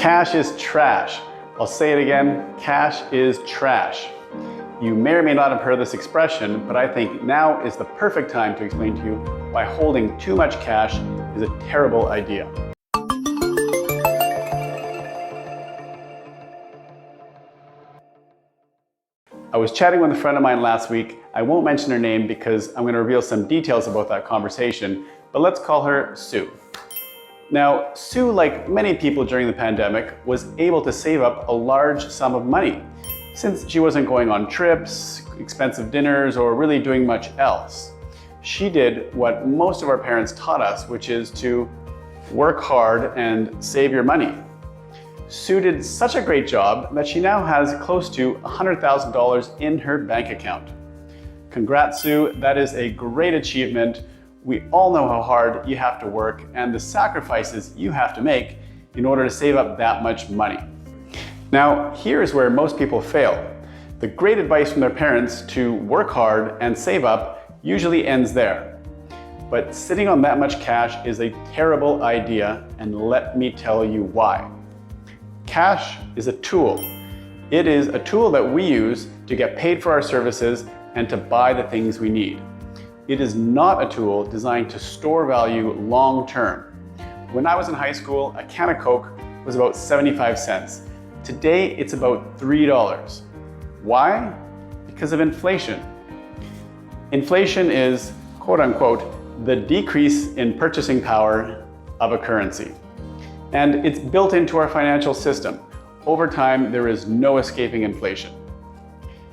Cash is trash. I'll say it again, cash is trash. You may or may not have heard this expression, but I think now is the perfect time to explain to you why holding too much cash is a terrible idea. I was chatting with a friend of mine last week. I won't mention her name because I'm going to reveal some details about that conversation, but let's call her Sue. Now, Sue, like many people during the pandemic, was able to save up a large sum of money since she wasn't going on trips, expensive dinners, or really doing much else. She did what most of our parents taught us, which is to work hard and save your money. Sue did such a great job that she now has close to $100,000 in her bank account. Congrats, Sue, that is a great achievement. We all know how hard you have to work and the sacrifices you have to make in order to save up that much money. Now, here's where most people fail. The great advice from their parents to work hard and save up usually ends there. But sitting on that much cash is a terrible idea, and let me tell you why. Cash is a tool. It is a tool that we use to get paid for our services and to buy the things we need. It is not a tool designed to store value long term. When I was in high school, a can of Coke was about 75 cents. Today, it's about $3. Why? Because of inflation. Inflation is, quote unquote, the decrease in purchasing power of a currency. And it's built into our financial system. Over time, there is no escaping inflation.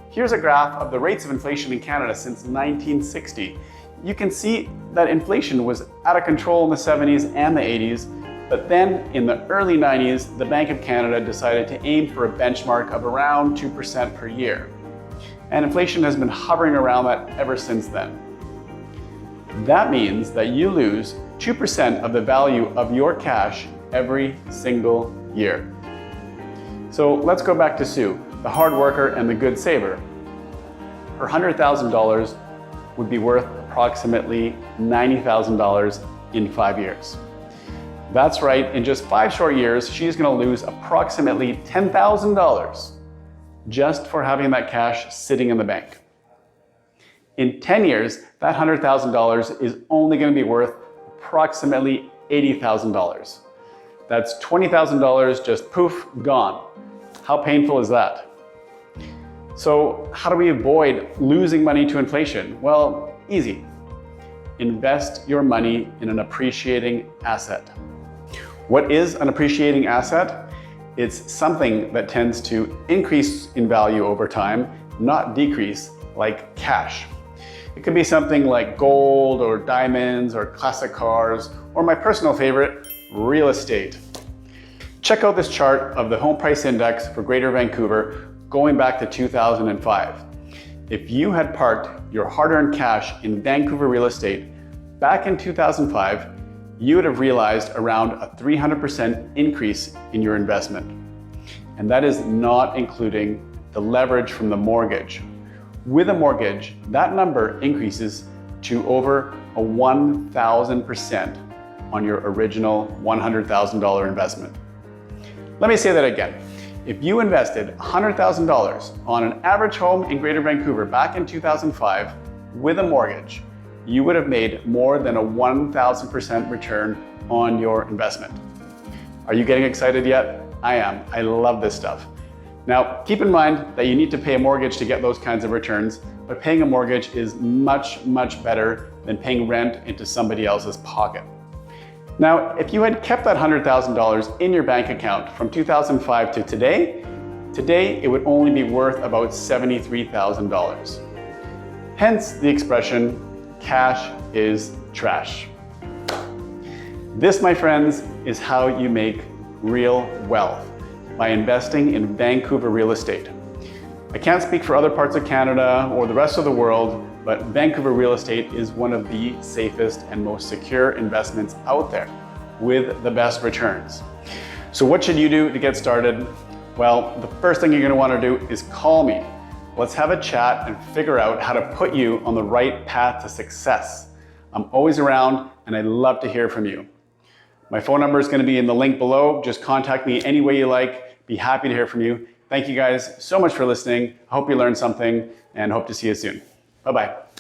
Here's a graph of the rates of inflation in Canada since 1960. You can see that inflation was out of control in the 70s and the 80s, but then in the early 90s, the Bank of Canada decided to aim for a benchmark of around 2% per year. And inflation has been hovering around that ever since then. That means that you lose 2% of the value of your cash every single year. So let's go back to Sue, the hard worker and the good saver. Her $100,000 would be worth approximately $90,000 in 5 years. That's right, in just 5 short years, she's going to lose approximately $10,000 just for having that cash sitting in the bank. In 10 years, that $100,000 is only going to be worth approximately $80,000. That's $20,000 just poof, gone. How painful is that? So how do we avoid losing money to inflation? Well, easy. Invest your money in an appreciating asset. What is an appreciating asset? It's something that tends to increase in value over time, not decrease, like cash. It could be something like gold or diamonds or classic cars, or my personal favorite, real estate. Check out this chart of the Home Price Index for Greater Vancouver going back to 2005. If you had parked your hard-earned cash in Vancouver real estate back in 2005, you would have realized around a 300% increase in your investment. And that is not including the leverage from the mortgage. With a mortgage, that number increases to over a 1,000% on your original $100,000 investment. Let me say that again. If you invested $100,000 on an average home in Greater Vancouver back in 2005 with a mortgage, you would have made more than a 1,000% return on your investment. Are you getting excited yet? I am. I love this stuff. Now, keep in mind that you need to pay a mortgage to get those kinds of returns, but paying a mortgage is much, much better than paying rent into somebody else's pocket. Now, if you had kept that $100,000 in your bank account from 2005 to today it would only be worth about $73,000. Hence the expression, cash is trash. This, my friends, is how you make real wealth, by investing in Vancouver real estate. I can't speak for other parts of Canada or the rest of the world, but Vancouver real estate is one of the safest and most secure investments out there with the best returns. So what should you do to get started? Well, the first thing you're going to want to do is call me. Let's have a chat and figure out how to put you on the right path to success. I'm always around and I'd love to hear from you. My phone number is going to be in the link below. Just contact me any way you like. Be happy to hear from you. Thank you guys so much for listening. I hope you learned something and hope to see you soon. Bye-bye.